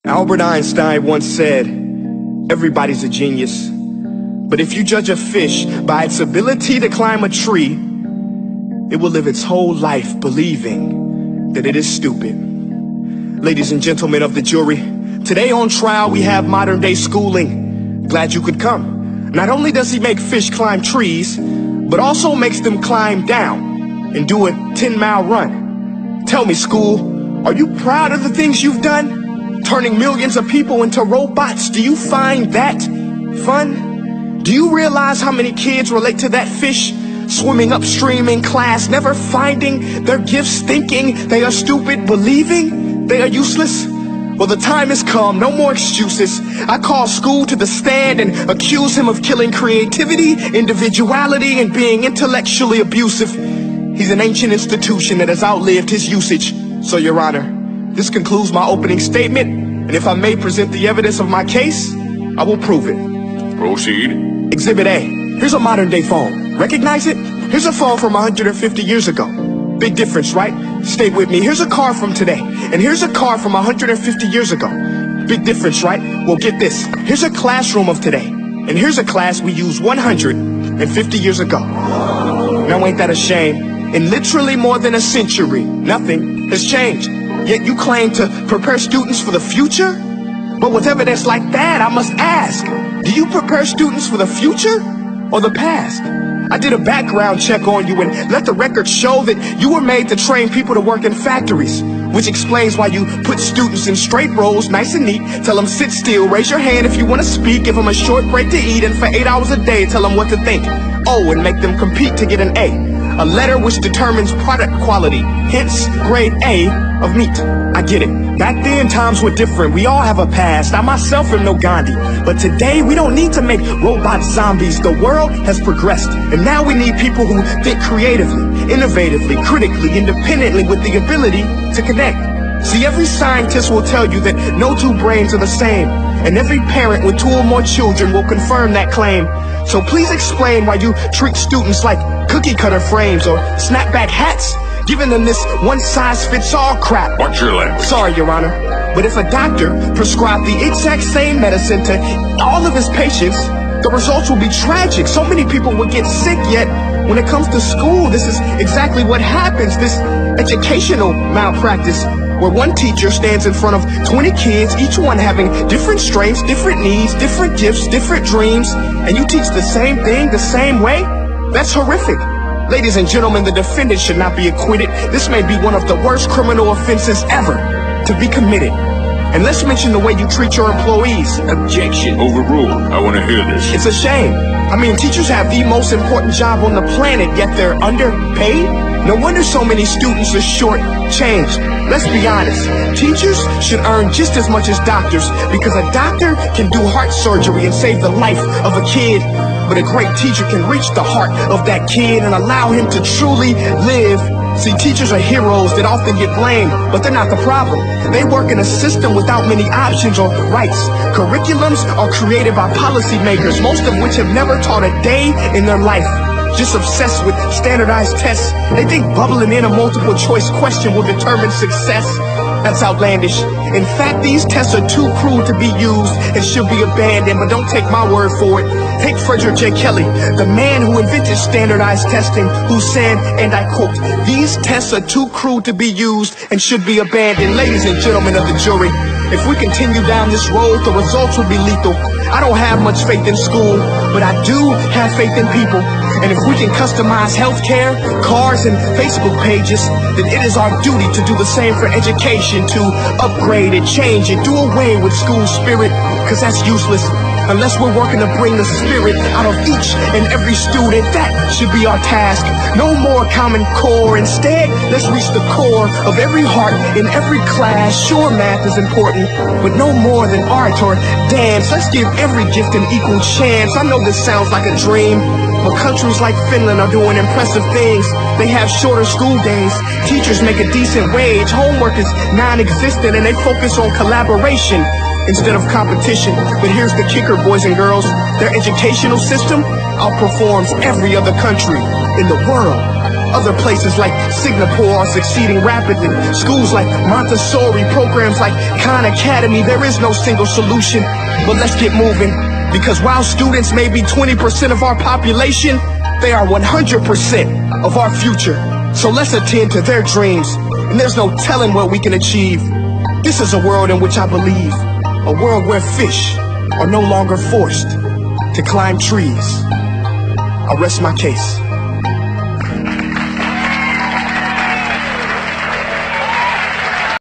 Albert Einstein once said, everybody's a genius. But if you judge a fish by its ability to climb a tree, it will live its whole life believing that it is stupid. Ladies and gentlemen of the jury, today on trial we have modern day schooling. Glad you could come. Not only does he make fish climb trees, but also makes them climb down and do a 10-mile run. Tell me, school, are you proud of the things you've done? Turning millions of people into robots, do you find that fun? Do you realize how many kids relate to that fish swimming upstream in class, never finding their gifts, thinking they are stupid, believing they are useless? Well, the time has come, no more excuses. I call school to the stand and accuse him of killing creativity, individuality, and being intellectually abusive. He's an ancient institution that has outlived his usage. So, Your Honor, this concludes my opening statement, and if I may present the evidence of my case, I will prove it. Proceed. Exhibit A. Here's a modern day phone. Recognize it? Here's a phone from 150 years ago. Big difference, right? Stay with me. Here's a car from today, and here's a car from 150 years ago. Big difference, right? Well, get this. Here's a classroom of today, and here's a class we used 150 years ago. Now, ain't that a shame? In literally more than a century, nothing has changed. Yet you claim to prepare students for the future? But with evidence like that, I must ask, do you prepare students for the future or the past? I did a background check on you and let the record show that you were made to train people to work in factories, which explains why you put students in straight rows, nice and neat, tell them sit still, raise your hand if you want to speak, give them a short break to eat, and for 8 hours a day, tell them what to think. Oh, and make them compete to get an A letter which determines product quality, hence grade A of meat. I get it. Back then, times were different. We all have a past. I myself am no Gandhi. But today, we don't need to make robot zombies. The world has progressed. And now we need people who think creatively, innovatively, critically, independently, with the ability to connect. See, every scientist will tell you that no two brains are the same. And every parent with 2 or more children will confirm that claim. So please explain why you treat students like cookie cutter frames or snapback hats, giving them this one-size-fits-all crap. Watch your language. Sorry, Your Honor, but if a doctor prescribed the exact same medicine to all of his patients, the results will be tragic. So many people will get sick, yet when it comes to school, this is exactly what happens, this educational malpractice, where one teacher stands in front of 20 kids, each one having different strengths, different needs, different gifts, different dreams, and you teach the same thing the same way? That's horrific. Ladies and gentlemen, the defendant should not be acquitted. This may be one of the worst criminal offenses ever to be committed. And let's mention the way you treat your employees. Objection. Overruled. I want to hear this. It's a shame. I mean, teachers have the most important job on the planet, yet they're underpaid? No wonder so many students are short-changed. Let's be honest. Teachers should earn just as much as doctors, because a doctor can do heart surgery and save the life of a kid, but a great teacher can reach the heart of that kid and allow him to truly live. See, teachers are heroes that often get blamed, but they're not the problem. They work in a system without many options or rights. Curriculums are created by policymakers, most of which have never taught a day in their life. Just obsessed with standardized tests. They think bubbling in a multiple choice question will determine success. That's outlandish. In fact, these tests are too cruel to be used and should be abandoned, but don't take my word for it. Take Frederick J. Kelly, the man who invented standardized testing, who said, and I quote, "These tests are too cruel to be used and should be abandoned." Ladies and gentlemen of the jury, if we continue down this road, the results will be lethal. I don't have much faith in school, but I do have faith in people. And if we can customize healthcare, cars, and Facebook pages, then it is our duty to do the same for education, to upgrade and change and do away with school spirit, because that's useless. Unless we're working to bring the spirit out of each and every student, that should be our task. No more Common Core. Instead, let's reach the core of every heart in every class. Sure, math is important, but no more than art or dance. Let's give every gift an equal chance. I know this sounds like a dream, but countries like Finland are doing impressive things. They have shorter school days. Teachers make a decent wage. Homework is non-existent, and they focus on collaboration instead of competition. But here's the kicker, boys and girls. Their educational system outperforms every other country in the world. Other places like Singapore are succeeding rapidly. Schools like Montessori, programs like Khan Academy. There is no single solution, but let's get moving. Because while students may be 20% of our population, they are 100% of our future. So let's attend to their dreams, and there's no telling what we can achieve. This is a world in which I believe, a world where fish are no longer forced to climb trees. I rest my case.